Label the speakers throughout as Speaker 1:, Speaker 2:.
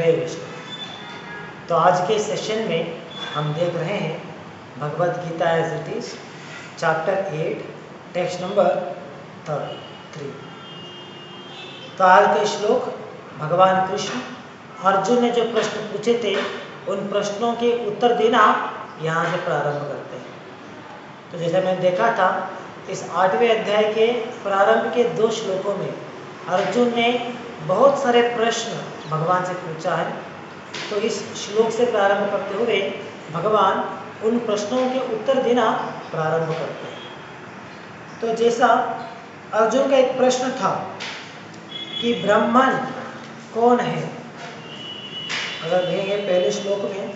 Speaker 1: जय विष्णु। तो आज के सेशन में हम देख रहे हैं Bhagavad Gita as it is chapter 8 text number 3। तो आज के श्लोक भगवान कृष्ण अर्जुन ने जो प्रश्न पूछे थे उन प्रश्नों के उत्तर देना यहाँ से प्रारंभ करते हैं। तो जैसा मैंने देखा था इस 8वें अध्याय के प्रारंभ के 2 श्लोकों में अर्जुन ने बहुत सारे प्रश्न भगवान से पूछा है। तो इस श्लोक से प्रारंभ करते हुए भगवान उन प्रश्नों के उत्तर देना प्रारंभ करते हैं। तो जैसा अर्जुन का एक प्रश्न था कि ब्राह्मण कौन है, अगर देखेंगे पहले श्लोक में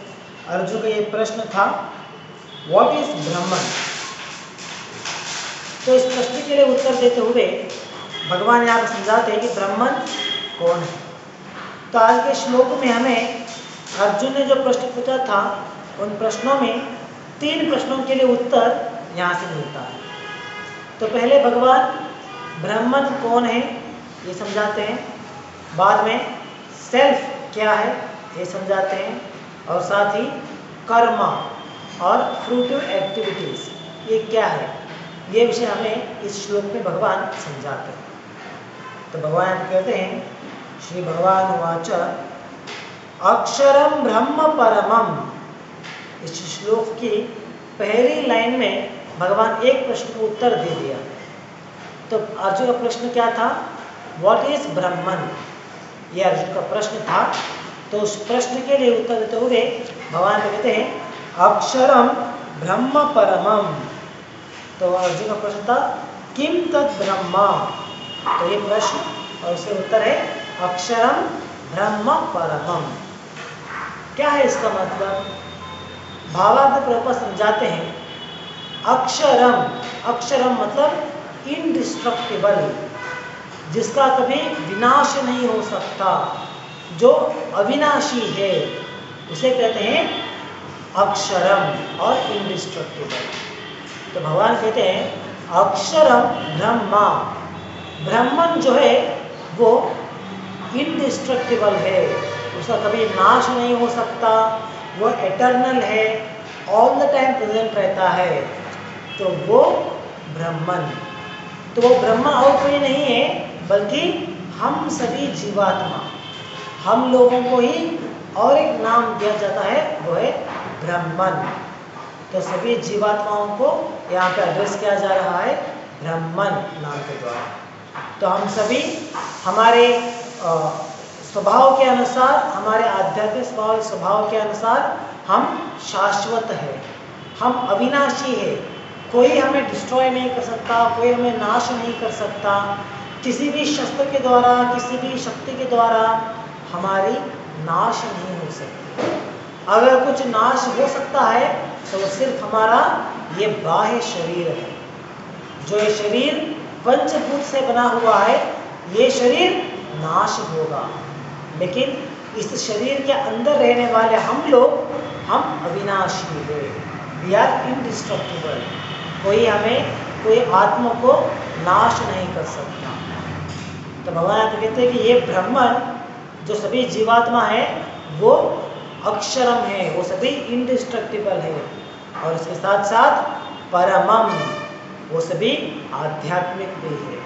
Speaker 1: अर्जुन का ये प्रश्न था व्हाट इज ब्राह्मण। तो इस प्रश्न के लिए उत्तर देते हुए भगवान यहाँ पर समझाते हैं कि ब्राह्मण कौन है। तो आज के श्लोक में हमें अर्जुन ने जो प्रश्न पूछा था उन प्रश्नों में 3 प्रश्नों के लिए उत्तर यहाँ से मिलता है। तो पहले भगवान ब्राह्मण कौन है ये समझाते हैं, बाद में सेल्फ क्या है ये समझाते हैं, और साथ ही कर्म और फ्रूटिव एक्टिविटीज ये क्या है ये विषय हमें इस श्लोक में भगवान समझाते हैं। तो भगवान कहते हैं श्री भगवान वाच अक्षरम ब्रह्म परमम। इस श्लोक की पहली लाइन में भगवान एक प्रश्न का उत्तर दे दिया। तो अर्जुन का प्रश्न क्या था, व्हाट इज ब्राह्मण, ये अर्जुन का प्रश्न था। तो उस प्रश्न के लिए उत्तर देते हुए भगवान कहते हैं अक्षरम ब्रह्म परमम। तो अर्जुन का प्रश्न था किम तत् ब्रह्मा। तो ये प्रश्न और उसके उत्तर है अक्षरम ब्रह्म परमम। क्या है इसका मतलब, भावार्थ प्रभुपाद समझाते हैं अक्षरम, अक्षरम मतलब इनडिस्ट्रक्टिबल, जिसका कभी विनाश नहीं हो सकता, जो अविनाशी है उसे कहते हैं अक्षरम और इनडिस्ट्रक्टिबल। तो भगवान कहते हैं अक्षरम ब्रह्मा, ब्राह्मण जो है वो इनडिस्ट्रक्टिबल है, उसका कभी नाश नहीं हो सकता, वो एटर्नल है, ऑल द टाइम प्रेजेंट रहता है। तो वो ब्राह्मण, तो वो ब्रह्मा और कोई नहीं है बल्कि हम सभी जीवात्मा, हम लोगों को ही और एक नाम दिया जाता है वो है ब्राह्मण। तो सभी जीवात्माओं को यहाँ पे एड्रेस किया जा रहा है ब्राह्मण नाम के द्वारा। तो हम सभी हमारे स्वभाव के अनुसार, हमारे आध्यात्मिक स्वभाव के अनुसार हम शाश्वत है, हम अविनाशी है, कोई हमें डिस्ट्रॉय नहीं कर सकता, कोई हमें नाश नहीं कर सकता। किसी भी शस्त्र के द्वारा, किसी भी शक्ति के द्वारा हमारी नाश नहीं हो सकती। अगर कुछ नाश हो सकता है तो सिर्फ हमारा ये बाह्य शरीर है। जो ये शरीर पंचभूत से बना हुआ है ये शरीर नाश होगा, लेकिन इस शरीर के अंदर रहने वाले हम लोग हम अविनाशी है, वी आर इनडिस्ट्रक्टिबल। कोई हमें, कोई आत्मा को नाश नहीं कर सकता। तो भगवान कहते हैं कि ये ब्राह्मण जो सभी जीवात्मा है वो अक्षरम है, वो सभी इनडिस्ट्रक्टिबल है, और इसके साथ साथ परमम, वो सभी आध्यात्मिक भी है।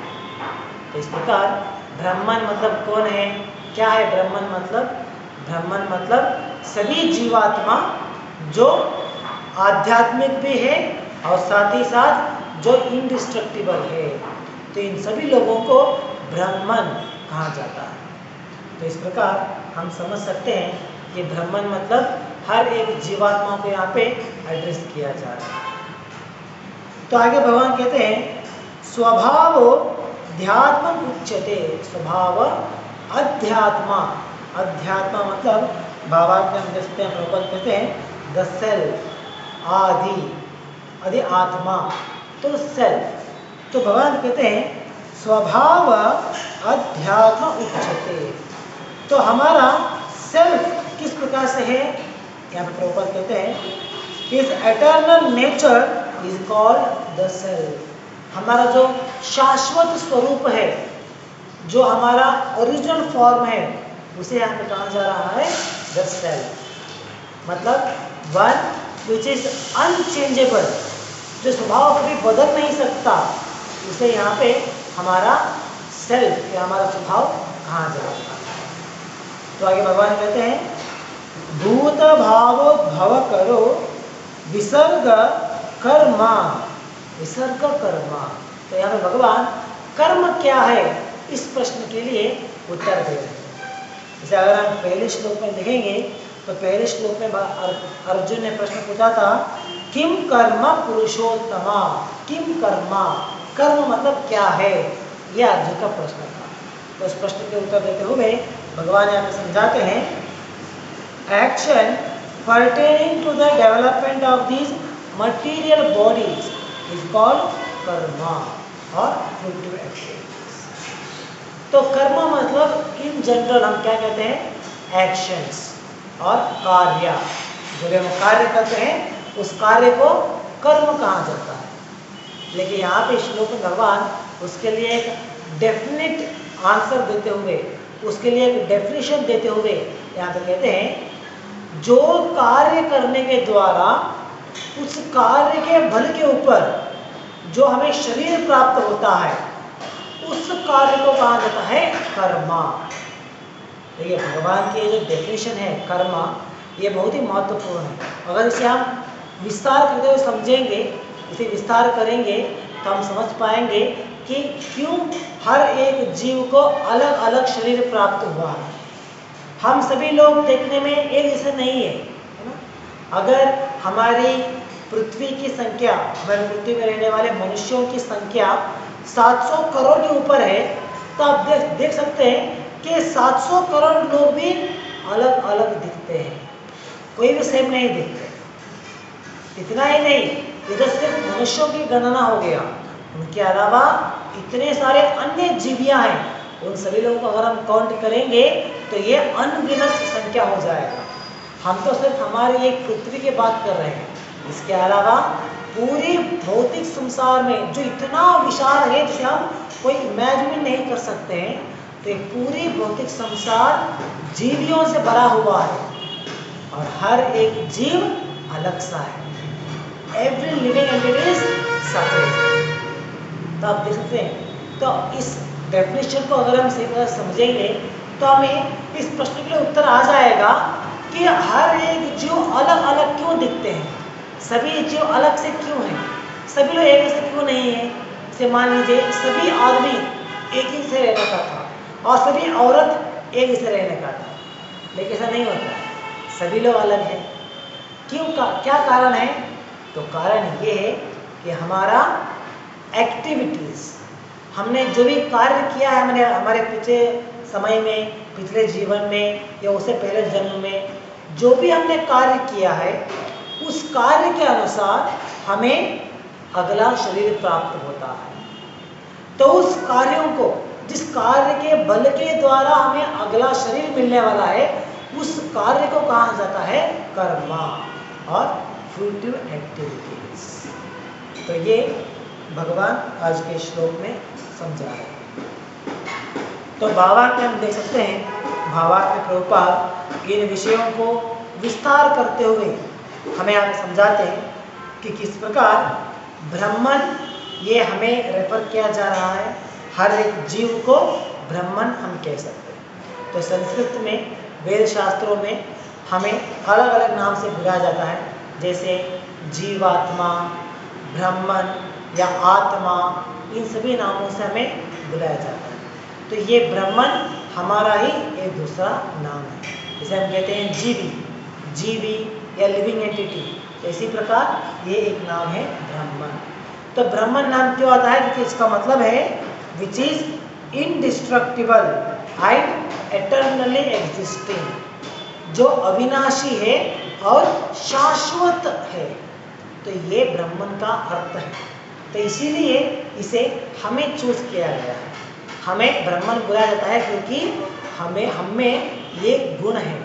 Speaker 1: तो इस प्रकार ब्राह्मण मतलब कौन है, क्या है ब्राह्मण मतलब, ब्राह्मण मतलब सभी जीवात्मा जो आध्यात्मिक भी है और साथ ही साथ जो इनडिस्ट्रक्टिबल है। तो इन सभी लोगों को ब्राह्मण कहा जाता है। तो इस प्रकार हम समझ सकते हैं कि ब्राह्मण मतलब हर एक जीवात्मा को यहाँ पे एड्रेस किया जा रहा है। तो आगे भगवान कहते हैं स्वभाव ध्यात्म उच्यते, स्वभाव अध्यात्मा, अध्यात्मा मतलब भावार्थ में हम देख सकते हैं प्रभुपाद कहते हैं द सेल्फ, आदि आत्मा, तो सेल्फ। तो भगवान कहते हैं स्वभाव अध्यात्म उच्यते। तो हमारा सेल्फ किस प्रकार से है, यहाँ पर प्रभुपाद कहते हैं his eternal nature is called the self. हमारा जो शाश्वत स्वरूप है, जो हमारा ओरिजिनल फॉर्म है उसे यहाँ पे कहा जा रहा है द सेल्फ। मतलब वन विच इज अनचेंजेबल, जो स्वभाव कभी बदल नहीं सकता, उसे यहाँ पे हमारा सेल्फ या हमारा स्वभाव कहा जाता है। तो आगे भगवान कहते हैं भूत भाव भव करो विसर्ग कर्मा, विसर्ग कर्मा। तो यहाँ पे भगवान कर्म क्या है इस प्रश्न के लिए उत्तर दे रहे हैं। जैसे अगर हम पहले श्लोक में देखेंगे तो पहले श्लोक में अर्जुन ने प्रश्न पूछा था किम कर्म पुरुषोत्तमा, किम कर्मा, कर्म मतलब क्या है, यह अर्जुन का प्रश्न था। तो इस प्रश्न के उत्तर देते हुए भगवान यहाँ पे समझाते हैं action pertaining to the development of these material bodies is called karma और fruitive activities। तो कर्म मतलब इन जनरल हम क्या कहते हैं एक्शंस और कार्य, जो हम कार्य करते हैं उस कार्य को कर्म कहा जाता है। लेकिन यहाँ पे श्लोक में भगवान उसके लिए एक डेफिनेट आंसर देते हुए, उसके लिए एक डेफिनेशन देते हुए यहाँ पे कहते हैं जो कार्य करने के द्वारा उस कार्य के बल के ऊपर जो हमें शरीर प्राप्त होता है उस कार्य को कहा जाता है कर्मा। देखिए भगवान की जो डेफिनेशन है कर्मा, ये बहुत ही महत्वपूर्ण है। अगर इसे हम विस्तार करते हुए समझेंगे, इसे विस्तार करेंगे तो हम समझ पाएंगे कि क्यों हर एक जीव को अलग अलग शरीर प्राप्त हुआ है। हम सभी लोग देखने में एक जैसे नहीं है ना। अगर हमारी पृथ्वी की संख्या, हमारी पृथ्वी में रहने वाले मनुष्यों की संख्या 700 करोड़ के ऊपर है, तो आप देख सकते हैं कि 700 करोड़ लोग भी अलग अलग दिखते हैं, कोई भी सेम नहीं दिखते। इतना ही नहीं, ये तो सिर्फ मनुष्यों की गणना हो गया, उनके अलावा इतने सारे अन्य जीवियां हैं, उन सभी लोगों को अगर हम काउंट करेंगे तो ये अनगिनत संख्या हो जाएगा। हम तो सिर्फ हमारी एक पृथ्वी की बात कर रहे हैं, इसके अलावा पूरी भौतिक संसार में जो इतना विशाल है जिसे हम कोई इमेजिन नहीं कर सकते हैं, तो एक पूरी भौतिक संसार जीवियों से भरा हुआ है और हर एक जीव अलग सा है। Every living entity is separate. तो आप देख सकते हैं, तो इस डेफिनेशन को अगर हम सही तरह समझेंगे तो हमें इस प्रश्न के लिए उत्तर आ जाएगा कि हर एक जीव अलग अलग क्यों दिखते हैं, सभी जीव अलग से क्यों हैं, सभी लोग एक जैसे क्यों नहीं है। जैसे मान लीजिए सभी आदमी एक ही से रहने का था और सभी औरत एक जैसे रहने का था, लेकिन ऐसा नहीं होता है, सभी लोग अलग हैं। क्यों क्या कारण है? तो कारण ये है कि हमारा एक्टिविटीज़, हमने जो भी कार्य किया है, हमने हमारे पिछले समय में, पिछले जीवन में या उससे पहले जन्म में जो भी हमने कार्य किया है, उस कार्य के अनुसार हमें अगला शरीर प्राप्त होता है। तो उस कार्यों को, जिस कार्य के बल के द्वारा हमें अगला शरीर मिलने वाला है, उस कार्य को कहा जाता है कर्मा और फ्रूटिव एक्टिविटीज। तो ये भगवान आज के श्लोक में समझा है। तो भावार्थ में हम देख सकते हैं, भावार्थ में प्रभुपाद इन विषयों को विस्तार करते हुए हमें आगे समझाते हैं कि किस प्रकार ब्राह्मण, ये हमें रेफर किया जा रहा है, हर एक जीव को ब्राह्मण हम कह सकते हैं। तो संस्कृत में वेद शास्त्रों में हमें अलग अलग नाम से बुलाया जाता है, जैसे जीवात्मा, ब्राह्मण या आत्मा, इन सभी नामों से हमें बुलाया जाता है। तो ये ब्राह्मण हमारा ही एक दूसरा नाम है। जैसे हम कहते हैं जीवी, जीवी या लिविंग एंटिटी, तो इसी प्रकार ये एक नाम है ब्राह्मण। तो ब्राह्मण नाम क्यों आता है? क्योंकि इसका मतलब है which is indestructible and eternally existing, जो अविनाशी है और शाश्वत है। तो ये ब्राह्मण का अर्थ है। तो इसीलिए इसे हमें चूज किया गया है, हमें ब्राह्मण बुलाया जाता है क्योंकि हम में ये गुण है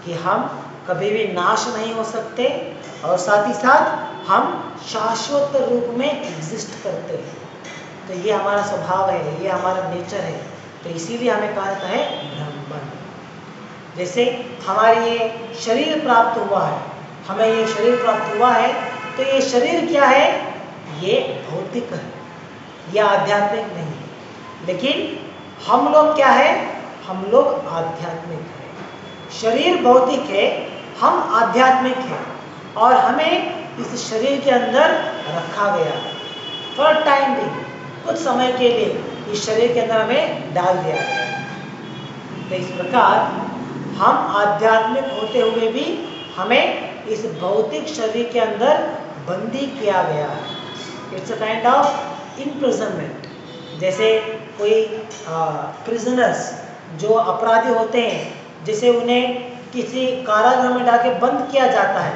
Speaker 1: कि हम कभी भी नाश नहीं हो सकते और साथ ही साथ हम शाश्वत रूप में एग्जिस्ट करते हैं। तो ये हमारा स्वभाव है, ये हमारा नेचर है। तो इसीलिए हमें कहा जाता है ब्राह्मण। जैसे हमारे ये शरीर प्राप्त हुआ है, हमें ये शरीर प्राप्त हुआ है, तो ये शरीर क्या है? ये भौतिक है, ये आध्यात्मिक नहीं है। लेकिन हम लोग क्या है? हम लोग आध्यात्मिक है। शरीर भौतिक है, हम आध्यात्मिक है, और हमें इस शरीर के अंदर रखा गया है फॉर टाइम बिंग, कुछ समय के लिए इस शरीर के अंदर हमें डाल दिया गया है। तो इस प्रकार हम आध्यात्मिक होते हुए भी हमें इस भौतिक शरीर के अंदर बंदी किया गया है। It's a kind of imprisonment. जैसे कोई प्रिजनर्स जो अपराधी होते हैं, जैसे उन्हें किसी कारागृह में डाल के बंद किया जाता है,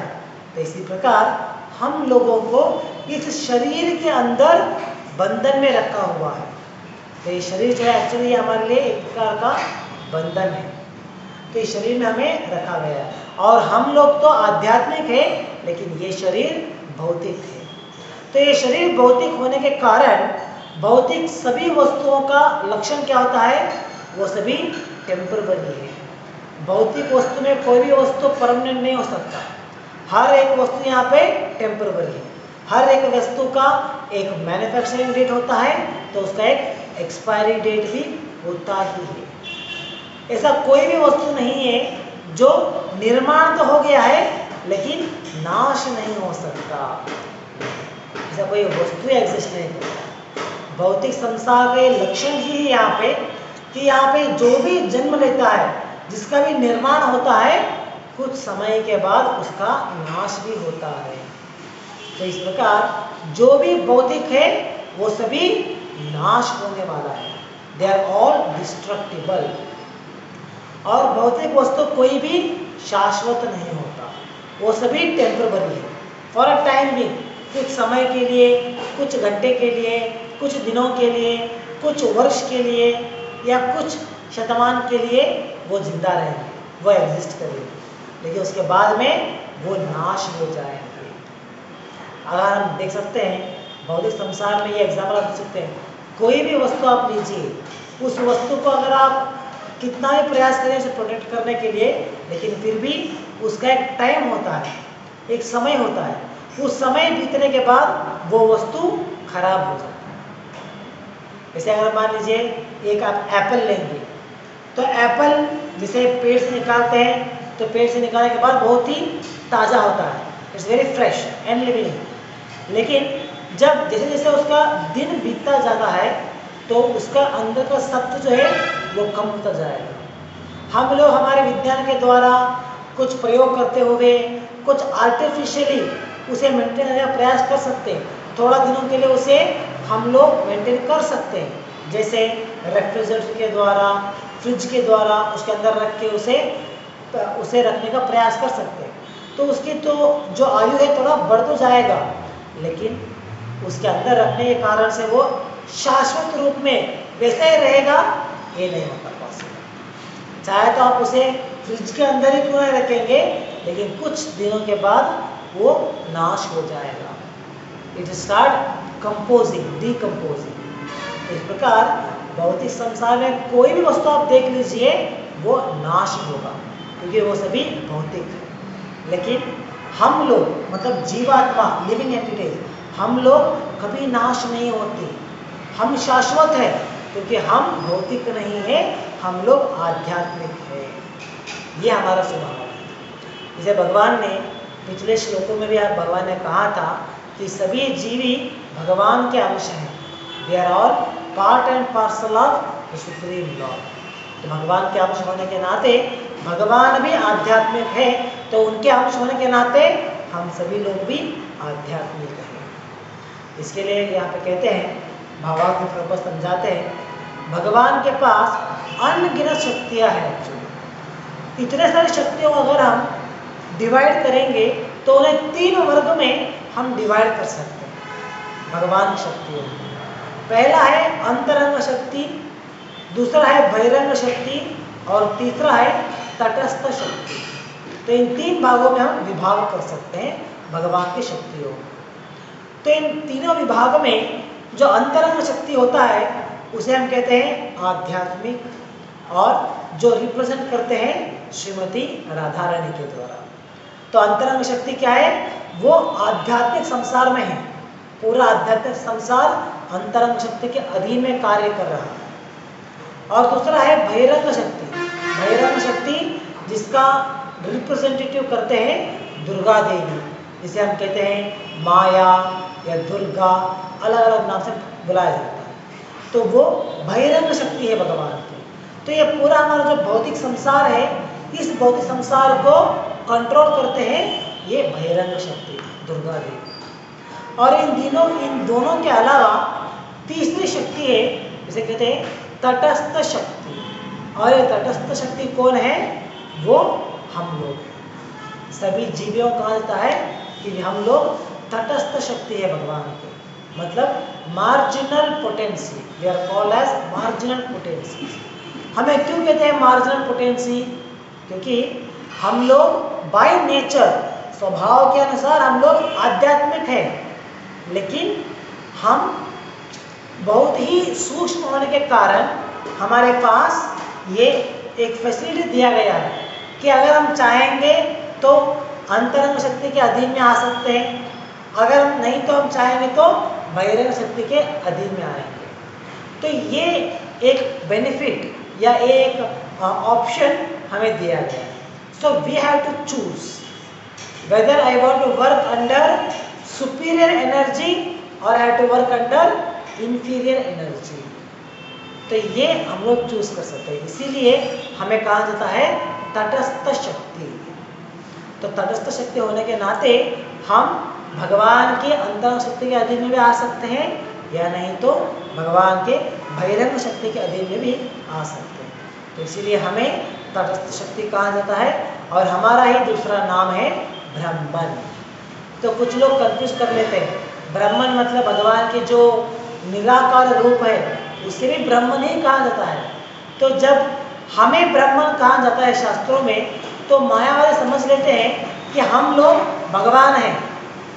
Speaker 1: तो इसी प्रकार हम लोगों को इस शरीर के अंदर बंधन में रखा हुआ है। तो ये शरीर जो है एक्चुअली हमारे लिए एक प्रकार का बंधन है। तो इस शरीर में हमें रखा गया है, और हम लोग तो आध्यात्मिक है, लेकिन ये शरीर भौतिक है। तो ये शरीर भौतिक होने के कारण भौतिक सभी वस्तुओं का लक्षण क्या होता है? वो सभी टेम्पररी है। भौतिक वस्तु में कोई भी वस्तु परमानेंट नहीं हो सकता। हर एक वस्तु यहाँ पे टेम्पररी है। हर एक वस्तु का एक मैन्युफैक्चरिंग डेट होता है, तो उसका एक एक्सपायरी डेट भी होता ही है। ऐसा कोई भी वस्तु नहीं है जो निर्माण तो हो गया है लेकिन नाश नहीं हो सकता। ऐसा कोई वस्तु एग्जिस्ट नहीं करता। भौतिक संसार के लक्षण ही है यहाँ पे कि यहाँ पे जो भी जन्म लेता है, जिसका भी निर्माण होता है, कुछ समय के बाद उसका नाश भी होता है। तो इस प्रकार जो भी भौतिक है वो सभी नाश होने वाला है। They are all destructible. और भौतिक वस्तु कोई भी शाश्वत नहीं होता, वो सभी टेम्पररी है, फॉर अ टाइम बिंग, कुछ समय के लिए, कुछ घंटे के लिए, कुछ दिनों के लिए, कुछ वर्ष के लिए या कुछ शतमान के लिए वो जिंदा रहेंगे, वो एग्जिस्ट करेंगे, लेकिन उसके बाद में वो नाश हो जाएंगे। अगर हम देख सकते हैं भौतिक संसार में, ये एग्जाम्पल आप देख सकते हैं, कोई भी वस्तु आप लीजिए, उस वस्तु को अगर आप कितना भी प्रयास करें उसे प्रोटेक्ट करने के लिए, लेकिन फिर भी उसका एक टाइम होता है, एक समय होता है। उस समय बीतने के बाद वो वस्तु खराब हो जाती है। जैसे अगर मान लीजिए एक आप एप्पल लेंगे, तो एप्पल जिसे पेड़ से निकालते हैं, तो पेड़ से निकालने के बाद बहुत ही ताज़ा होता है, it's very fresh and living. लेकिन जब जैसे जैसे उसका दिन बीतता जाता है, तो उसका अंदर का सत्व जो है वो कम होता जाएगा। हम लोग हमारे विज्ञान के द्वारा कुछ प्रयोग करते हुए कुछ आर्टिफिशियली उसे मेंटेन करने का प्रयास कर सकते हैं। थोड़ा दिनों के लिए उसे हम लोग मेंटेन कर सकते हैं, जैसे रेफ्रिजरेटर के द्वारा, फ्रिज के द्वारा उसके अंदर रख के उसे रखने का प्रयास कर सकते हैं। तो उसकी तो जो आयु है थोड़ा बढ़ तो जाएगा, लेकिन उसके अंदर रखने के कारण से वो शाश्वत रूप में वैसे ही रहेगा, ये नहीं होता पॉसिबल। चाहे तो आप उसे फ्रिज के अंदर ही क्यों नहीं रखेंगे, लेकिन कुछ दिनों के बाद वो नाश हो जाएगा। It start composing, decomposing. इस प्रकार भौतिक संसार में कोई भी वस्तु आप देख लीजिए वो नाश होगा, क्योंकि वो सभी भौतिक है। लेकिन हम लोग, मतलब जीवात्मा, लिविंग एंटिटीज, हम लोग कभी नाश नहीं होते, हम शाश्वत है, क्योंकि हम भौतिक नहीं है, हम लोग आध्यात्मिक है। ये हमारा स्वभाव है। जैसे भगवान ने पिछले श्लोकों में भी भगवान ने कहा था कि सभी जीवी भगवान के अंश हैं, they are all part and parcel of the supreme lord. तो भगवान के अंश होने के नाते भगवान भी आध्यात्मिक है, तो उनके अंश होने के नाते हम सभी लोग भी आध्यात्मिक हैं। इसके लिए यहाँ पे कहते हैं, भावार्थ में प्रभु समझाते हैं, भगवान के पास अनगिनत शक्तियाँ हैं। इतने सारी शक्तियों को अगर हम डिवाइड करेंगे तो उन्हें 3 वर्ग में हम डिवाइड कर सकते हैं भगवान की शक्तियों में। पहला है अंतरंग शक्ति, दूसरा है बहिरंग शक्ति, और तीसरा है तटस्थ शक्ति। तो इन 3 भागों में हम विभाग कर सकते हैं भगवान की शक्तियों। तो इन तीनों विभाग में जो अंतरंग शक्ति होता है उसे हम कहते हैं आध्यात्मिक, और जो रिप्रेजेंट करते हैं श्रीमती राधा रानी के द्वारा। तो अंतरंग शक्ति क्या है? वो आध्यात्मिक संसार में है, पूरा आध्यात्मिक संसार अंतरंग शक्ति के अधीन में कार्य कर रहा है। और दूसरा है बहिरंग शक्ति। बहिरंग शक्ति जिसका रिप्रेजेंटेटिव करते हैं दुर्गा देवी, जिसे हम कहते हैं माया या दुर्गा, अलग अलग नाम से बुलाया जाता है। तो वो बहिरंग शक्ति है भगवान की। तो ये पूरा हमारा जो भौतिक संसार है, इस भौतिक संसार को कंट्रोल करते हैं ये बहिरंग शक्ति दुर्गा देवी। और इन दोनों के अलावा तीसरी शक्ति है, जिसे कहते हैं तटस्थ शक्ति। और ये तटस्थ शक्ति कौन है? वो हम लोग सभी जीवियों को कहा जाता है कि हम लोग तटस्थ शक्ति है भगवान के, मतलब marginal potency. We are called as marginal potency. हमें क्यों कहते हैं मार्जिनल पोटेंसी? क्योंकि हम लोग बाय नेचर, स्वभाव के अनुसार हम लोग आध्यात्मिक हैं, लेकिन हम बहुत ही सूक्ष्म होने के कारण हमारे पास ये एक फैसिलिटी दिया गया है कि अगर हम चाहेंगे तो अंतरंग शक्ति के अधीन में आ सकते हैं, अगर नहीं तो हम चाहेंगे तो बहिरंग शक्ति के अधीन में आएंगे। तो ये एक बेनिफिट या एक ऑप्शन हमें दिया गया है। So we have to choose whether I want to work under superior energy or I have to work under inferior energy। तो ये हम लोग चूज कर सकते हैं, इसीलिए हमें कहा जाता है तटस्थ शक्ति। तो तटस्थ शक्ति होने के नाते हम भगवान की अंतरंग शक्ति के अधीन में भी आ सकते हैं, या नहीं तो भगवान के बहिरंग शक्ति के अधीन में भी आ सकते हैं। तो इसीलिए हमें तटस्थ शक्ति कहा जाता है। और हमारा ही दूसरा नाम है ब्रह्मन। तो कुछ लोग कंफ्यूज कर लेते हैं, ब्रह्मन मतलब भगवान के जो निराकार रूप है उसे भी ब्रह्मन ही कहा जाता है। तो जब हमें ब्रह्मन कहा जाता है शास्त्रों में, तो माया वाले समझ लेते हैं कि हम लोग भगवान हैं।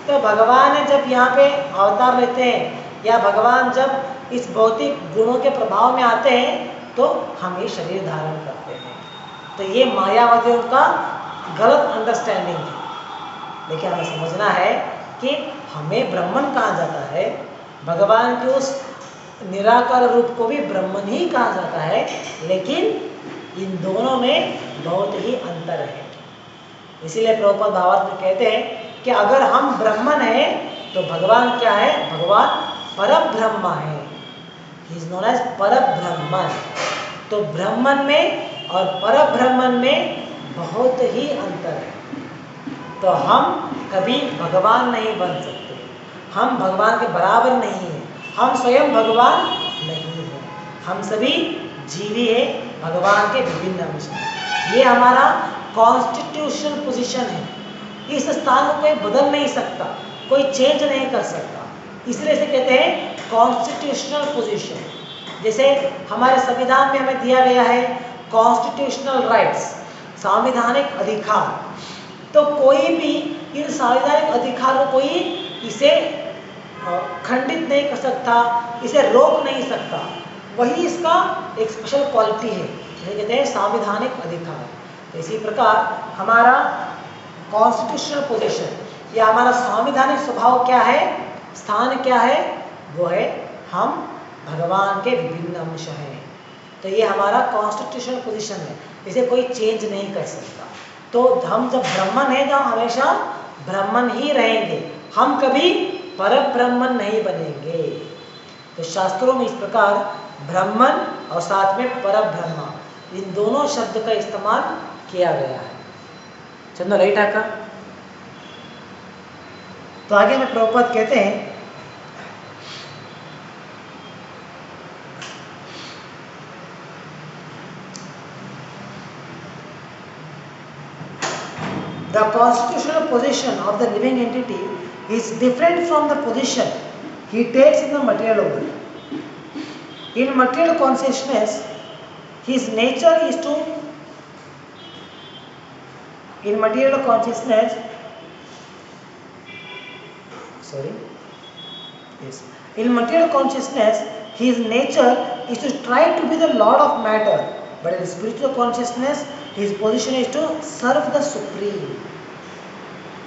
Speaker 1: तो भगवान जब यहाँ पे अवतार लेते हैं या भगवान जब इस भौतिक गुणों के प्रभाव में आते हैं तो हम ये शरीर धारण करते हैं। तो ये मायावादियों का गलत अंडरस्टैंडिंग है। लेकिन हमें समझना है कि हमें ब्रह्मन कहा जाता है, भगवान के उस निराकार रूप को भी ब्रह्मन ही कहा जाता है, लेकिन इन दोनों में बहुत ही अंतर है। इसीलिए प्रभुपाद भावार्थ में कहते हैं कि अगर हम ब्रह्मन हैं तो भगवान क्या है? भगवान परब्रह्म है। He is known as Parabrahman. तो ब्रह्मन में और परब्रह्मन में बहुत ही अंतर है। तो हम कभी भगवान नहीं बन सकते, हम भगवान के बराबर नहीं हैं, हम स्वयं भगवान नहीं हैं, हम सभी जीवी हैं, भगवान के विभिन्न अंश हैं। ये हमारा कॉन्स्टिट्यूशनल पोजीशन है। इस स्थान को कोई बदल नहीं सकता, कोई चेंज नहीं कर सकता। इसलिए इसे कहते हैं कॉन्स्टिट्यूशनल पोजीशन। जैसे हमारे संविधान में हमें दिया गया है कॉन्स्टिट्यूशनल राइट्स, संवैधानिक अधिकार। तो कोई भी इन संवैधानिक अधिकार को कोई इसे खंडित नहीं कर सकता, इसे रोक नहीं सकता। वही इसका एक स्पेशल क्वालिटी है, जिसे कहते हैं संवैधानिक अधिकार। तो इसी प्रकार हमारा कॉन्स्टिट्यूशनल पोजीशन या हमारा संवैधानिक स्वभाव क्या है, स्थान क्या है? वो है हम भगवान के विभिन्न अंश हैं। तो ये हमारा कॉन्स्टिट्यूशनल पोजीशन है, इसे कोई चेंज नहीं कर सकता। तो हम जब ब्रह्मन हैं तो हम हमेशा ब्रह्मन ही रहेंगे, हम कभी परब्रह्मन नहीं बनेंगे। तो शास्त्रों में इस प्रकार ब्रह्मन और साथ में परब्रह्म, इन दोनों शब्द का इस्तेमाल किया गया है। चंदो राइट आका। तो आगे में प्रभुपाद कहते हैं the constitutional position of the living entity is different from the position he takes in the material world. In material consciousness, his nature is to, in material consciousness, in material consciousness, his nature is to try to be the lord of matter but in spiritual consciousness his position is to serve the supreme.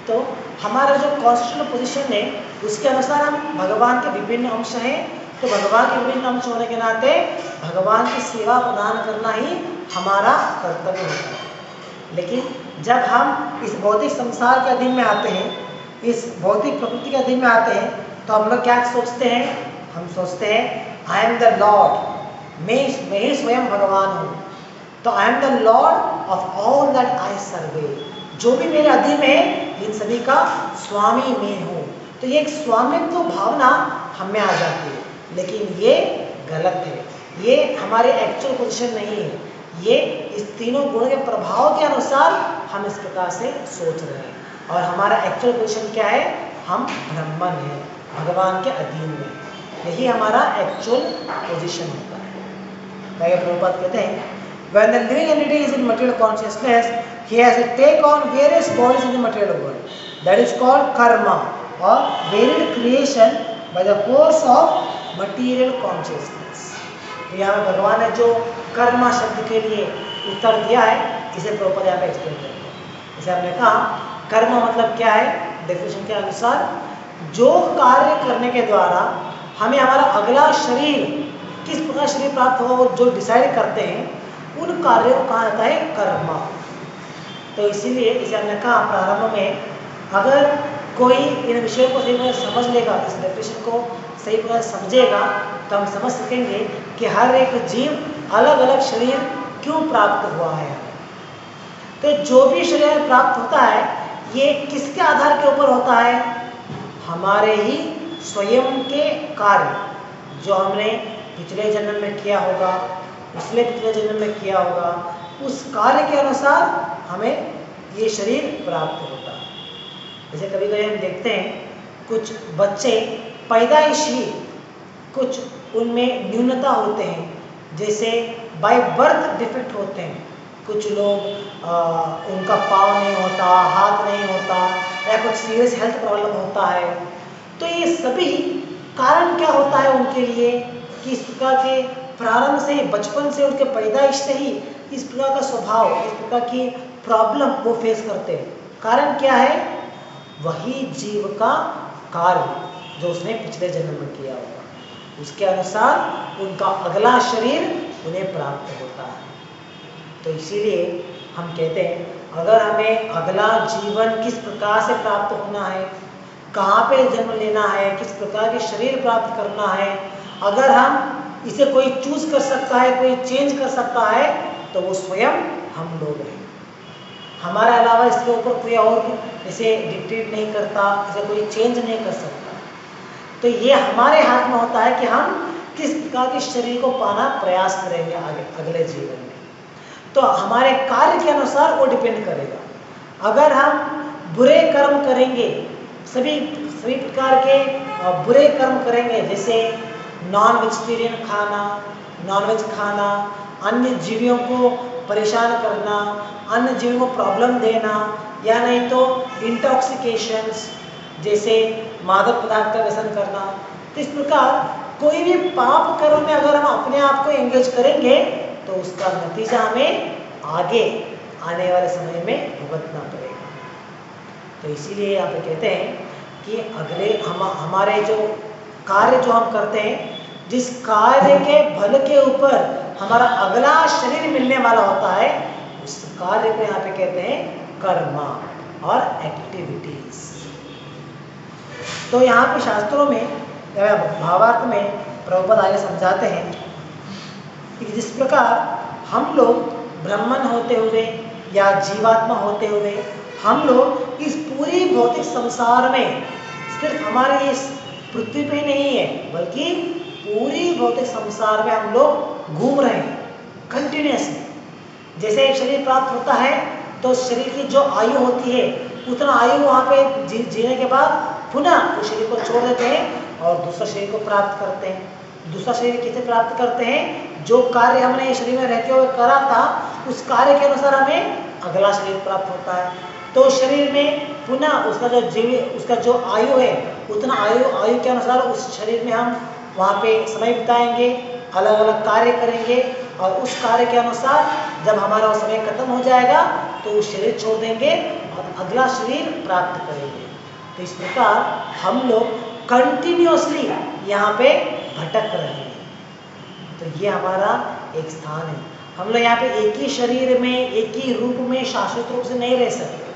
Speaker 1: तो हमारा जो constitutional position है उसके अनुसार हम भगवान के विभिन्न अंश हैं, तो भगवान के विभिन्न अंश होने के नाते भगवान की सेवा प्रदान करना ही हमारा कर्तव्य होता है। लेकिन जब हम इस भौतिक संसार के अधीन में आते हैं, इस भौतिक प्रकृति के अधीन में आते हैं, तो हम लोग क्या सोचते हैं? हम सोचते हैं आई एम द लॉर्ड, मैं ही स्वयं भगवान हूँ। तो I am the lord of all that I survey, जो भी मेरे अधीन है इन सभी का स्वामी मैं हूँ। तो ये एक स्वामित्व भावना हमें आ जाती है, लेकिन ये गलत है, ये हमारे एक्चुअल पोजीशन नहीं है। ये इस तीनों गुणों के प्रभाव के अनुसार हम इस प्रकार से सोच रहे हैं, और हमारा एक्चुअल पोजीशन क्या है? हम ब्राह्मण हैं, भगवान के अधीन में। यही हमारा एक्चुअल पोजीशन होता है। प्रभुपाद कहते हैं when the living entity is in material consciousness, he has to take on various bodies in the material world. That is called karma or varied creation by the force of material consciousness. तो यहाँ पे भगवान ने जो कर्मा शब्द के लिए उत्तर दिया है, इसे प्रभुपाद यहाँ पे एक्सप्लेन करते हैं। जैसे हमने कहा कर्म मतलब क्या है? डेफिनेशन के अनुसार जो कार्य करने के द्वारा हमें हमारा अगला शरीर किस प्रकार शरीर प्राप्त होगा वो जो डिसाइड करते हैं, उन कार्यों को कहा जाता है कर्म। तो इसीलिए जैसे हमने कहा प्रारंभ में, अगर कोई इन विषयों को सही प्रकार समझ लेगा, इस डेफिनेशन को सही प्रकार समझेगा, तो हम समझ सकेंगे कि हर एक जीव अलग अलग शरीर क्यों प्राप्त हुआ है। तो जो भी शरीर प्राप्त होता है ये किसके आधार के ऊपर होता है? हमारे ही स्वयं के कार्य, जो हमने पिछले जन्म में किया होगा, पिछले जन्म में किया होगा, उस कार्य के अनुसार हमें ये शरीर प्राप्त होता है। जैसे कभी कभी हम देखते हैं कुछ बच्चे पैदाइशी कुछ उनमें न्यूनता होते हैं, जैसे बाय बर्थ डिफेक्ट होते हैं। कुछ लोग उनका पाँव नहीं होता, हाथ नहीं होता, या कुछ सीरियस हेल्थ प्रॉब्लम होता है। तो ये सभी कारण क्या होता है उनके लिए कि इस प्रकार के प्रारंभ से ही, बचपन से, उनके पैदाइश से ही इस प्रकार का स्वभाव, इस प्रकार की प्रॉब्लम वो फेस करते हैं। कारण क्या है? वही जीव का कार्य जो उसने पिछले जन्म में किया होगा, उसके अनुसार उनका अगला शरीर उन्हें प्राप्त होता है। तो इसीलिए हम कहते हैं अगर हमें अगला जीवन किस प्रकार से प्राप्त होना है, कहाँ पे जन्म लेना है, किस प्रकार के शरीर प्राप्त करना है, अगर हम इसे कोई चूज कर सकता है, कोई चेंज कर सकता है, तो वो स्वयं हम लोग हैं। हमारे अलावा इसके ऊपर कोई और इसे डिक्टेट नहीं करता, इसे कोई चेंज नहीं कर सकता। तो ये हमारे हाथ में होता है कि हम किस प्रकार के शरीर को पाना प्रयास करेंगे आगे अगले जीवन में। तो हमारे कार्य के अनुसार वो डिपेंड करेगा। अगर हम बुरे कर्म करेंगे, सभी प्रकार के बुरे कर्म करेंगे, जैसे नॉन वेजिटेरियन खाना, नॉनवेज खाना, अन्य जीवियों को परेशान करना, अन्य जीवों को प्रॉब्लम देना, या नहीं तो इंटॉक्सिकेशंस जैसे मादक पदार्थ का व्यसन करना। तो इस प्रकार कोई भी पाप कर्म में अगर हम अपने आप को एंगेज करेंगे तो उसका नतीजा हमें आगे आने वाले समय में भुगतना पड़ेगा। तो इसीलिए यहाँ पे कहते हैं कि अगले हमारे जो कार्य जो हम करते हैं, जिस कार्य के फल के ऊपर हमारा अगला शरीर मिलने वाला होता है, उस कार्य को यहाँ पे कहते हैं कर्मा और एक्टिविटीज। तो यहाँ पे शास्त्रों में या भावार्थ में प्रभुपाद आगे समझाते हैं कि जिस प्रकार हम लोग ब्राह्मण होते हुए या जीवात्मा होते हुए हम लोग इस पूरी भौतिक संसार में सिर्फ हमारे इस पृथ्वी पे नहीं है, बल्कि पूरी भौतिक संसार में हम लोग घूम रहे हैं कंटिन्यूसली। जैसे एक शरीर प्राप्त होता है तो शरीर की जो आयु होती है उतना आयु वहाँ पे जीने के बाद पुनः उस शरीर को छोड़ देते हैं और दूसरा शरीर को प्राप्त करते हैं। दूसरा शरीर किसे प्राप्त करते हैं? जो कार्य हमने इस शरीर में रहते हुए करा था उस कार्य के अनुसार हमें अगला शरीर प्राप्त होता है। तो शरीर में पुनः उसका जो आयु है उतना आयु के अनुसार उस शरीर में हम वहाँ पे समय बिताएंगे, अलग अलग कार्य करेंगे और उस कार्य के अनुसार जब हमारा वो समय खत्म हो जाएगा तो उस शरीर छोड़ देंगे और अगला शरीर प्राप्त करेंगे। तो इस प्रकार हम लोग कंटिन्यूअसली यहाँ पे भटक रहे हैं। तो ये हमारा एक स्थान है। हम लोग यहाँ पे एक ही शरीर में, एक ही रूप में शाश्वत रूप से नहीं रह सकते।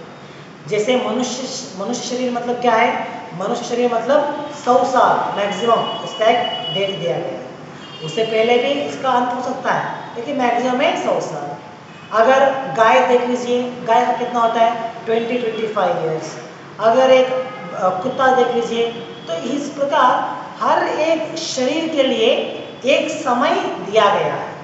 Speaker 1: जैसे मनुष्य शरीर मतलब क्या है? मनुष्य शरीर मतलब 100 साल मैक्सिमम, इसका एक डेट दिया गया है। उससे पहले भी इसका अंत हो सकता है, लेकिन मैक्सिमम है 100 साल। अगर गाय देख लीजिए, गाय का कितना होता है? 20-25 ईयर्स। अगर एक कुत्ता देख लीजिए, तो इस प्रकार हर एक शरीर के लिए एक समय दिया गया है।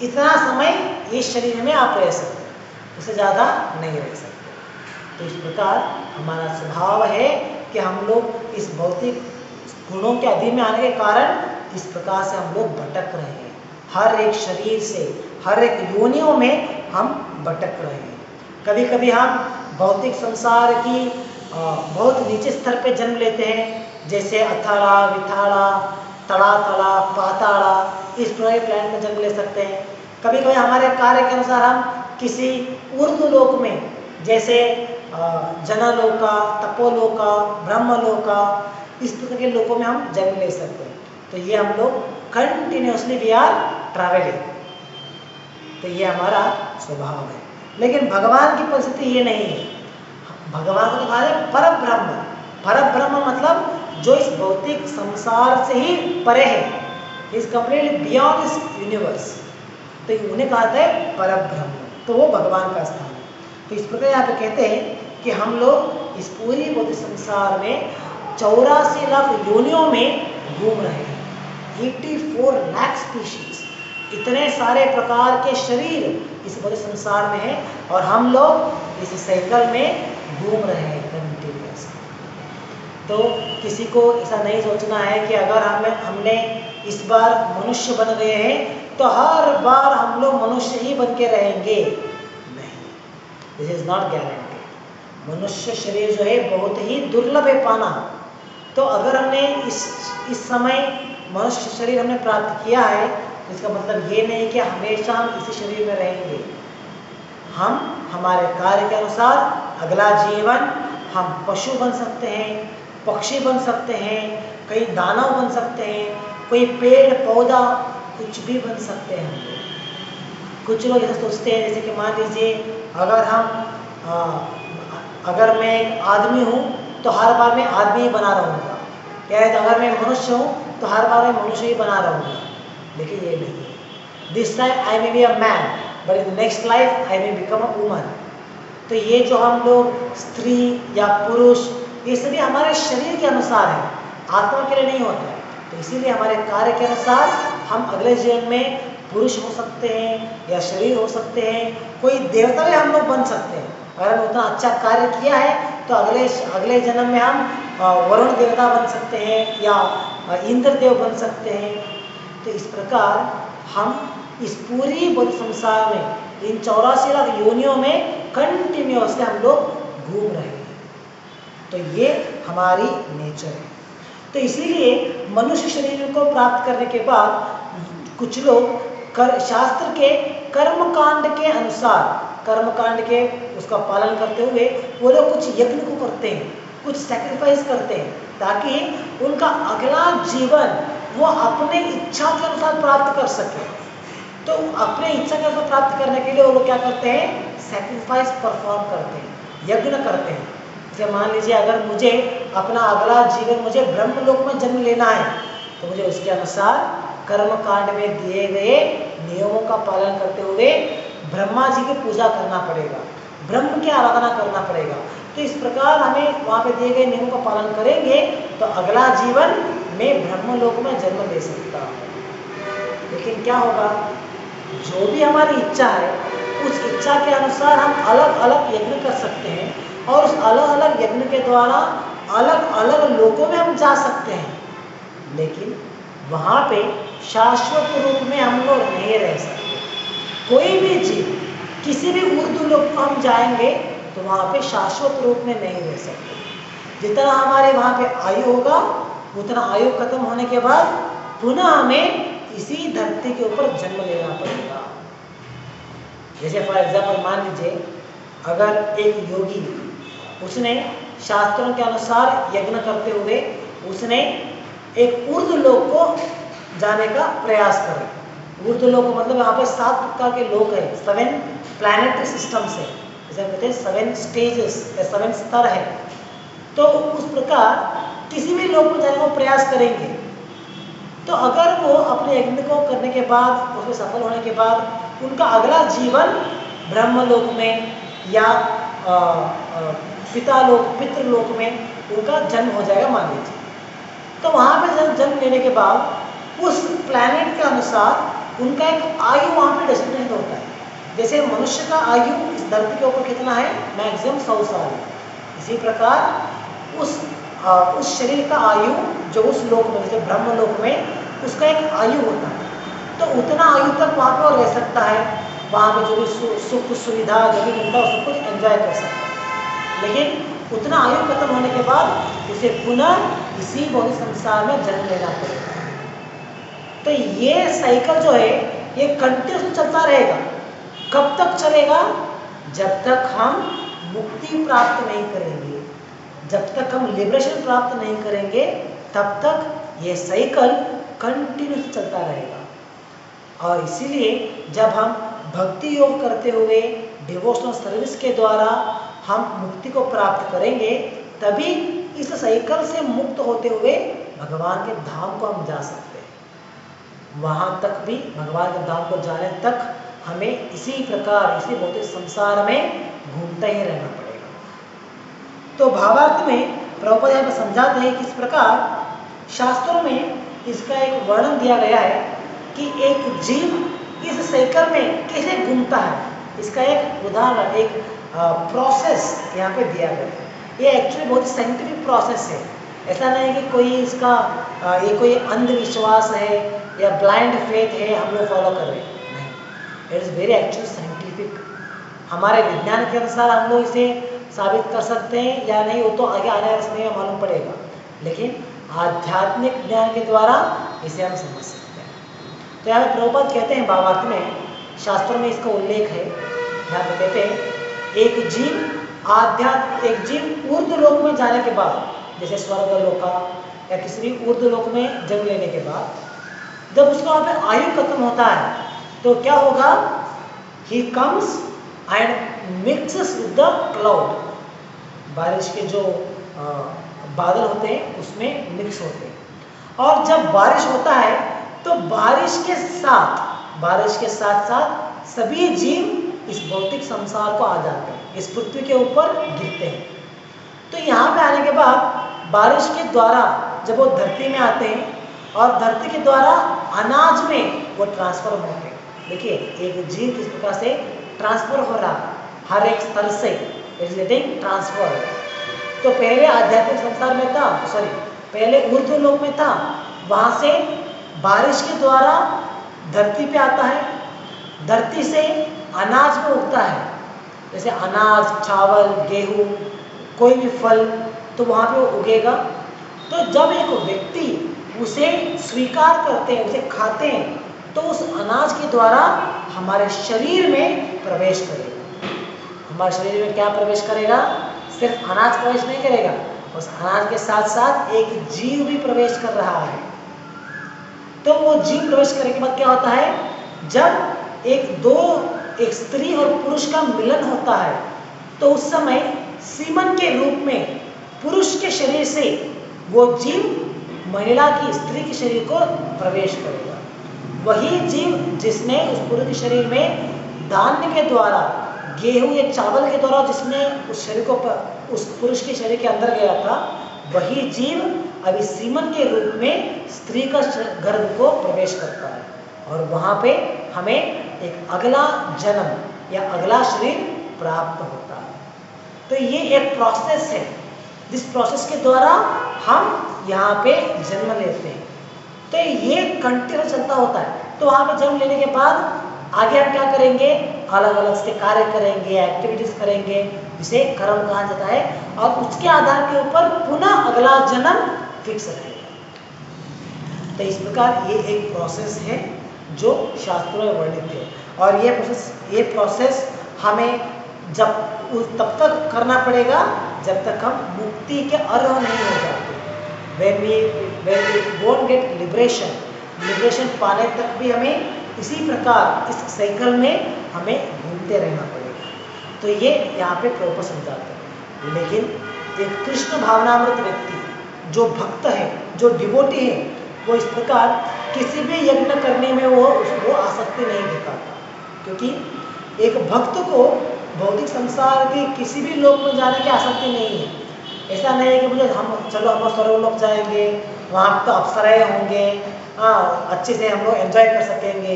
Speaker 1: इतना समय इस शरीर में आप रह सकते हैं, उससे ज़्यादा नहीं रह सकते। तो इस प्रकार हमारा स्वभाव है कि हम लोग इस भौतिक गुणों के अधीन में आने के कारण इस प्रकार से हम लोग भटक रहे हैं। हर एक शरीर से, हर एक योनियों में हम भटक रहे हैं। कभी कभी हम भौतिक संसार की बहुत नीचे स्तर पे जन्म लेते हैं, जैसे अथाड़ा, विथाड़ा, तड़ा तड़ा, पाताड़ा, इस प्रकार के प्लैनेट में जन्म ले सकते हैं। कभी कभी हमारे कार्य के अनुसार हम किसी ऊर्ध्व लोक में, जैसे जनलोका, तपोलोका, ब्रह्मलोका, इस प्रकार के लोकों में हम जन्म ले सकते हैं। तो ये हम लोग कंटिन्यूअसली वी आर ट्रैवलिंग। तो ये हमारा स्वभाव है। लेकिन भगवान की परिस्थिति ये नहीं है। भगवान को कहा है पर ब्रह्म। पर ब्रह्म मतलब जो इस भौतिक संसार से ही परे है, is completely beyond this universe. तो उन्हें कहा जाता है पर ब्रह्म। तो वो भगवान का स्थान है। तो इस प्रकार यहाँ पे कहते हैं कि हम लोग इस पूरी भौतिक संसार में 84 लाख योनियों में घूम रहे हैं। 84 लाख स्पीशीज, इतने सारे प्रकार के शरीर इस भौतिक संसार में है और हम लोग इस साइकिल में घूम रहे हैं कंटिन्यूअस। तो किसी को ऐसा नहीं सोचना है कि अगर हमने इस बार मनुष्य बन गए हैं तो हर बार हम लोग मनुष्य ही बन के रहेंगे। नहीं, दिस इज नॉट गारंटी। मनुष्य शरीर जो है बहुत ही दुर्लभ है पाना। तो अगर हमने इस समय मनुष्य शरीर हमने प्राप्त किया है, तो इसका मतलब ये नहीं कि हमेशा हम इसी शरीर में रहेंगे। हम हमारे कार्य के अनुसार अगला जीवन हम पशु बन सकते हैं, पक्षी बन सकते हैं, कई दानव बन सकते हैं, कोई पेड़ पौधा, कुछ भी बन सकते हैं हम लोग। कुछ लोग ऐसा सोचते हैं जैसे कि मान लीजिए अगर मैं एक आदमी हूँ तो हर बार मैं आदमी ही बना रहूँगा, या अगर मैं मनुष्य हूँ तो हर बार मैं मनुष्य ही बना रहूँगा। लेकिन ये नहीं है। This time I may be a man but in next life I may become a woman. तो ये जो हम लोग स्त्री या पुरुष, ये सभी हमारे शरीर के अनुसार है, आत्मा के लिए नहीं होता है। तो इसीलिए हमारे कार्य के अनुसार हम अगले जीवन में पुरुष हो सकते हैं या शरीर हो सकते हैं, कोई देवता भी हम लोग बन सकते हैं। अगर हमने उतना अच्छा कार्य किया है तो अगले जन्म में हम वरुण देवता बन सकते हैं या इंद्र देव बन सकते हैं। तो इस प्रकार हम इस पूरी भौतिक संसार में इन 84 लाख योनियों में कंटिन्यूअसली हम लोग घूम रहे हैं। तो ये हमारी नेचर है। तो इसीलिए मनुष्य शरीर को प्राप्त करने के बाद कुछ लोग शास्त्र के कर्मकांड के अनुसार, कर्मकांड के उसका पालन करते हुए वो लोग कुछ यज्ञ को करते हैं, कुछ सैक्रिफाइस करते हैं, ताकि उनका अगला जीवन वो अपने इच्छा के अनुसार प्राप्त कर सके। तो अपने इच्छा के अनुसार प्राप्त करने के लिए वो लोग क्या करते हैं? सैक्रिफाइस परफॉर्म करते हैं, यज्ञ करते हैं। जैसे मान लीजिए अगर मुझे अपना अगला जीवन मुझे ब्रह्मलोक में जन्म लेना है तो मुझे उसके अनुसार कर्मकांड में दिए गए नियमों का पालन करते हुए ब्रह्मा जी की पूजा करना पड़ेगा, ब्रह्म की आराधना करना पड़ेगा। तो इस प्रकार हमें वहाँ पे दिए गए नियमों का पालन करेंगे तो अगला जीवन में ब्रह्मलोक में जन्म ले सकता हूँ। लेकिन क्या होगा, जो भी हमारी इच्छा है उस इच्छा के अनुसार हम अलग अलग यज्ञ कर सकते हैं और उस अलग अलग यज्ञ के द्वारा अलग अलग लोकों में हम जा सकते हैं। लेकिन वहाँ पे शाश्वत रूप में हम लोग नहीं रह सकते। कोई भी जीव किसी भी ऊर्ध्व लोक को हम जाएंगे तो वहाँ पे शाश्वत रूप में नहीं रह सकते। जितना हमारे वहाँ पे आयु होगा उतना आयु खत्म होने के बाद पुनः हमें इसी धरती के ऊपर जन्म लेना पड़ेगा। जैसे फॉर एग्जाम्पल मान लीजिए, अगर एक योगी उसने शास्त्रों के अनुसार यज्ञ करते हुए उसने एक ऊर्ध्व लोक को जाने का प्रयास करे। ऊर्ध्व लोक मतलब यहाँ पे 7 प्रकार के लोक है, 7 प्लैनेटरी सिस्टम्स है, जैसे कहते हैं 7 स्टेजेस या 7 स्तर है। तो उस प्रकार किसी भी लोक में जाने का प्रयास करेंगे, तो अगर वो अपने यज्ञ को करने के बाद, उसमें सफल होने के बाद उनका अगला जीवन ब्रह्मलोक में या पितृलोक में उनका जन्म हो जाएगा मान लीजिए। तो वहाँ पे जन्म लेने के बाद उस प्लैनेट के अनुसार उनका एक आयु वहाँ पे डेसिग्नेट होता है। जैसे मनुष्य का आयु इस धरती के ऊपर कितना है, मैक्सिमम 100 साल है। इसी प्रकार उस शरीर का आयु जो उस लोक में, जैसे ब्रह्मलोक में उसका एक आयु होता है, तो उतना आयु तक वहाँ पर रह सकता है। वहाँ पे जो भी सुख सुविधा जो भी मिलता है सब कुछ एंजॉय कर सकता है। लेकिन उतना आयु खत्म होने के बाद उसे पुनः इसी भौतिक संसार में जन्म लेना पड़ेगा। तो ये साइकिल जो है ये कंटिन्यूस चलता रहेगा। कब तक चलेगा? जब तक हम मुक्ति प्राप्त नहीं करेंगे, जब तक हम लिबरेशन प्राप्त नहीं करेंगे, तब तक ये साइकिल कंटिन्यूस चलता रहेगा। और इसीलिए जब हम भक्ति योग करते हुए डिवोशनल सर्विस के द्वारा हम मुक्ति को प्राप्त करेंगे, तभी इस साइकिल से मुक्त होते हुए भगवान के धाम को हम जा सकते हैं। वहाँ तक भी भगवान के धाम को जाने तक हमें इसी प्रकार इसी भौतिक संसार में घूमते ही रहना पड़ेगा। तो भावार्थ में प्रभुपाद यहाँ पर समझाते हैं कि इस प्रकार शास्त्रों में इसका एक वर्णन दिया गया है कि एक जीव इस साइकिल में कैसे घूमता है। इसका एक उदाहरण, एक प्रोसेस यहाँ पे दिया गया है। ये एक्चुअली बहुत साइंटिफिक प्रोसेस है। ऐसा नहीं है कि कोई इसका ये कोई अंधविश्वास है या ब्लाइंड फेथ है हम लोग फॉलो कर रहे हैं, नहीं। It is very actually scientific. हमारे विज्ञान के अनुसार हम लोग इसे साबित कर सकते हैं या नहीं, वो तो आगे आने वाले समय में मालूम पड़ेगा, लेकिन आध्यात्मिक ज्ञान के द्वारा इसे हम समझ सकते हैं। तो यहाँ पे प्रभुपाद कहते हैं भावार्थ में, शास्त्रों में इसका उल्लेख है। यहाँ पे कहते हैं एक जीव ऊर्ध्व लोक में जाने के बाद, जैसे स्वर्ग लोका या किसी भी ऊर्ध्व लोक में जन्म लेने के बाद, जब उसका वहाँ पे आयु खत्म होता है तो क्या होगा? He comes and mixes with the cloud. बारिश के जो बादल होते हैं उसमें मिक्स होते हैं। और जब बारिश होता है तो बारिश के साथ साथ सभी जीव इस भौतिक संसार को आ जाते हैं, इस पृथ्वी के ऊपर गिरते हैं। तो यहाँ पे आने के बाद बारिश के द्वारा जब वो धरती में आते हैं और धरती के द्वारा अनाज में वो ट्रांसफर होते हैं। देखिए एक जीव किस प्रकार से ट्रांसफर हो रहा है, हर एक स्तर से इट इज गेटिंग ट्रांसफर। तो पहले आध्यात्मिक संसार में था, पहले ऊर्ध्व लोक में था, वहाँ से बारिश के द्वारा धरती पे आता है, धरती से अनाज में उगता है, जैसे अनाज, चावल, गेहूँ, कोई भी फल, तो वहाँ पे वो उगेगा। तो जब एक व्यक्ति उसे स्वीकार करते हैं, उसे खाते हैं, तो उस अनाज के द्वारा हमारे शरीर में प्रवेश करेगा। हमारे शरीर में क्या प्रवेश करेगा? सिर्फ अनाज प्रवेश नहीं करेगा, उस अनाज के साथ साथ एक जीव भी प्रवेश कर रहा है। तो वो जीव प्रवेश करने के बाद क्या होता है? जब एक स्त्री और पुरुष का मिलन होता है तो उस समय सीमन के रूप में पुरुष के शरीर से वो जीव महिला की, स्त्री के शरीर को प्रवेश करेगा। वही जीव जिसने उस पुरुष के शरीर में धान्य के द्वारा, गेहूं या चावल के द्वारा जिसने उस शरीर को, उस पुरुष के शरीर के अंदर गया था, वही जीव अभी सीमन के रूप में स्त्री का गर्भ को प्रवेश करता है और वहाँ पे हमें एक अगला जन्म या अगला शरीर प्राप्त होता है। तो ये एक प्रोसेस है, जिस प्रोसेस के द्वारा हम यहाँ पे जन्म लेते हैं। तो ये कंटिन्यू चलता होता है। तो वहाँ पे जन्म लेने के बाद आगे हम क्या करेंगे? अलग अलग से कार्य करेंगे, एक्टिविटीज करेंगे, जिसे कर्म कहा जाता है, और उसके आधार के ऊपर पुनः अगला जन्म फिक्स रहेगा। तो इस प्रकार ये एक प्रोसेस है जो शास्त्रों में वर्णित है। और ये प्रोसेस हमें तब तक करना पड़ेगा जब तक हम मुक्ति के अर्ह नहीं हो जाते। when we won't get liberation पाने तक भी हमें इसी प्रकार इस साइकिल में हमें घूमते रहना पड़ेगा। तो ये यहाँ पे प्रभुपाद समझाते हैं। लेकिन एक कृष्ण भावनामृत व्यक्ति जो भक्त है, जो डिवोटी है, वो इस प्रकार किसी भी यज्ञ करने में वो उसको आसक्ति नहीं दिखाता, क्योंकि एक भक्त को भौतिक संसार के किसी भी लोक में जाने की आसक्ति नहीं है। ऐसा नहीं है कि मुझे हम स्वर्गलोक जाएंगे, वहाँ तो अप्सराएं होंगे, अच्छे से हम लोग एंजॉय कर सकेंगे,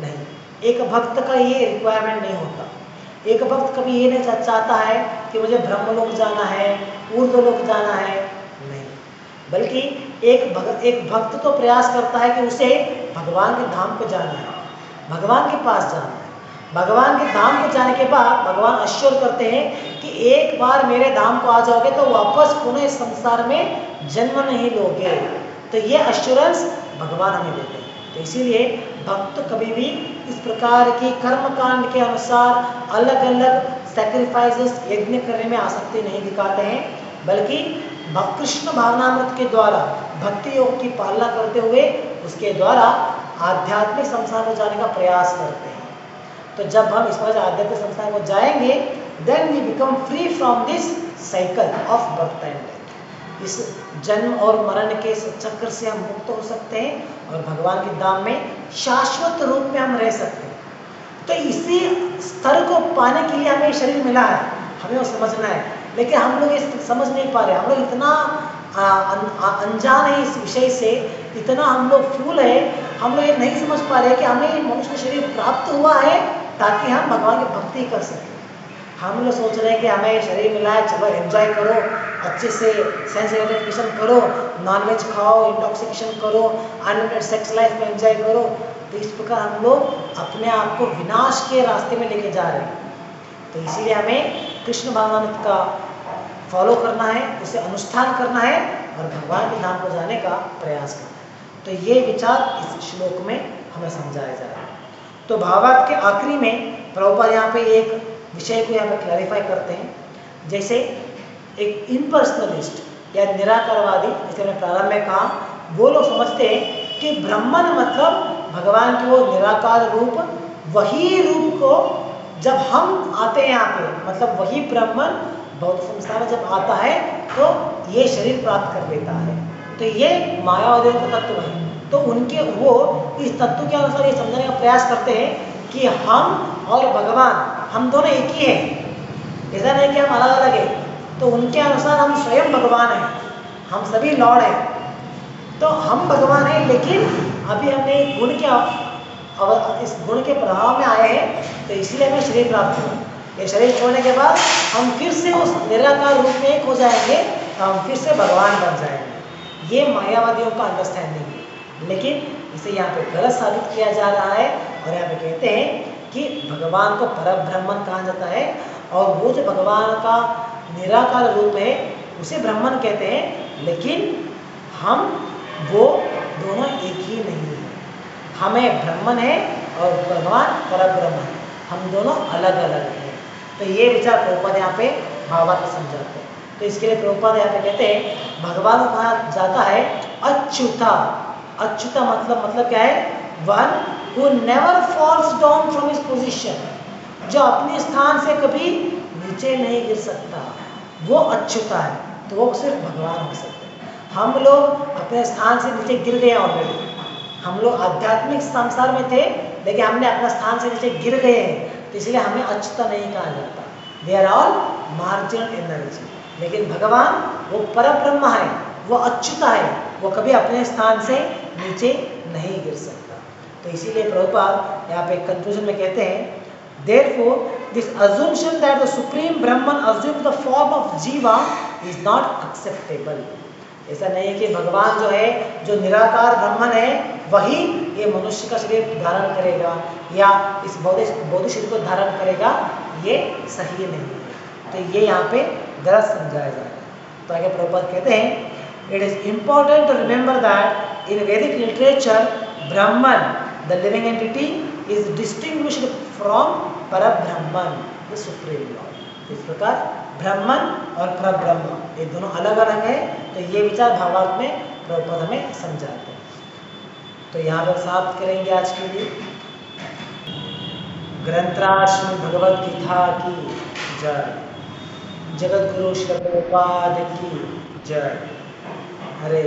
Speaker 1: नहीं। एक भक्त का ये रिक्वायरमेंट नहीं होता। एक भक्त कभी ये नहीं चाहता है कि मुझे ब्रह्मलोक जाना है, ऊर्ध्वलोक जाना है, नहीं। बल्कि एक भक्त तो प्रयास करता है कि उसे भगवान के धाम पे जाना है, भगवान के पास जाना है। भगवान के धाम को जाने के बाद भगवान अश्योर करते हैं कि एक बार मेरे धाम को आ जाओगे तो वापस पुनः इस संसार में जन्म नहीं लोगे। तो ये अश्योरेंस भगवान हमें देते हैं। तो इसीलिए भक्त कभी भी इस प्रकार की कर्मकांड के अनुसार अलग अलग सैक्रिफाइसेस यज्ञ करने में आसक्ति नहीं दिखाते हैं, बल्कि कृष्ण भावनामृत के द्वारा भक्ति योग की पालना करते हुए उसके द्वारा आध्यात्मिक संसार में जाने का प्रयास करते हैं। तो जब हम इस प्रकार आध्यात्मिक संसार को जाएंगे, then we become free from this cycle of birth and death. इस जन्म और मरण के चक्र से हम मुक्त हो सकते हैं और भगवान के धाम में शाश्वत रूप में हम रह सकते हैं। तो इसी स्तर को पाने के लिए हमें शरीर मिला है, हमें वो समझना है। लेकिन हम लोग ये समझ नहीं पा रहे, हम लोग इतना अनजान है इस विषय से, इतना हम लोग फूल है, हम लोग ये नहीं समझ पा रहे कि हमें मनुष्य शरीर प्राप्त हुआ है ताकि हम भगवान की भक्ति कर सकें। हम लोग सोच रहे हैं कि हमें शरीर मिला है, चलो एंजॉय करो, अच्छे से सेंस ग्रेटिफिकेशन करो, नॉनवेज खाओ, इंटॉक्सिकेशन करो, अनलिमिटेड सेक्स लाइफ में एंजॉय करो। तो इस प्रकार हम लोग अपने आप को विनाश के रास्ते में लेके जा रहे हैं। तो इसीलिए हमें कृष्ण भावनामृत का फॉलो करना है, उसे अनुष्ठान करना है और भगवान के धाम को जाने का प्रयास करना है। तो ये विचार इस श्लोक में हमें समझाया जा रहा है। तो भावार्थ के आखिरी में प्रभुपाद यहाँ पे एक विषय को यहाँ पे क्लैरिफाई करते हैं। जैसे एक इम्पर्सनलिस्ट या निराकारवादी, जैसे मैंने प्रारंभ में कहा, वो लोग समझते हैं कि ब्रह्मन मतलब भगवान की वो निराकार रूप, वही रूप को जब हम आते हैं यहाँ पे, मतलब वही ब्रह्मन भौतिक संसार में जब आता है तो ये शरीर प्राप्त कर लेता है। तो ये मायावादियों का तत्व है। तो उनके वो इस तत्व के अनुसार ये समझने का प्रयास करते हैं कि हम और भगवान हम दोनों एक ही हैं, ऐसा नहीं कि हम अलग अलग हैं। तो उनके अनुसार हम स्वयं भगवान हैं, हम सभी लॉर्ड हैं। तो हम भगवान हैं, लेकिन अभी हमने इस गुण के प्रभाव में आए हैं, तो इसीलिए हमें शरीर प्राप्त हुआ। ये शरीर छोड़ने के बाद हम फिर से उस निराकार रूप में एक हो जाएंगे, हम फिर से भगवान बन जाएंगे। ये मायावादियों का अंडरस्टैंडिंग है, लेकिन इसे यहाँ पे गलत साबित किया जा रहा है। और यहाँ पे कहते हैं कि भगवान को परब्रह्मन कहा जाता है, और वो जो भगवान का निराकार रूप है उसे ब्रह्मन कहते हैं। लेकिन हम वो दोनों एक ही नहीं है, हमें ब्रह्मन है और भगवान परब्रह्म है, हम दोनों अलग अलग हैं। तो ये विचार प्रभुपाद यहाँ पे भावार्थ समझाते हैं। तो इसके लिए प्रभुपाद यहाँ पे कहते हैं भगवान को कहा जाता है अच्युता। अच्युता मतलब क्या है? One who never falls down from his position, जो अपने स्थान से कभी नीचे नहीं गिर सकता, वो अच्युता है। तो वो सिर्फ भगवान हो सकते हैं। हम लोग अपने स्थान से नीचे गिर गए ऑलरेडी, हम लोग आध्यात्मिक संसार में थे, लेकिन हमने अपना स्थान से नीचे गिर गए हैं, तो इसलिए हमें अच्युता नहीं कहा जाता। They are all marginal energy. लेकिन भगवान वो परब्रह्म है, वो अच्युता है, वो कभी अपने स्थान से नीचे नहीं गिर सकता। तो इसीलिए प्रभुपाद यहाँ पे कंक्लूजन में कहते हैं, therefore this assumption that the supreme Brahman assumes the form of jiva is not acceptable। ऐसा नहीं है कि भगवान जो है, जो निराकार ब्रह्मन है, वही ये मनुष्य का शरीर धारण करेगा या इस भौतिक शरीर को धारण करेगा, ये सही नहीं है। तो ये यहाँ पे गलत समझाया जा रहा है। तो आगे प्रभुपाद कहते हैं, it is important to remember that in Vedic literature Brahman the living entity is distinguished from Parabrahman the supreme lord. इस प्रकार ब्रह्मन और परब्रह्म ये दोनों अलग अलग है, तो ये विचार भावार्थ में प्रभुपाद हमें समझाते हैं। तो यहाँ पर समाप्त करेंगे आज के लिए। ग्रंथराज श्री भगवद गीता की जय। जगत गुरु श्री प्रभुपाद की जय। हरे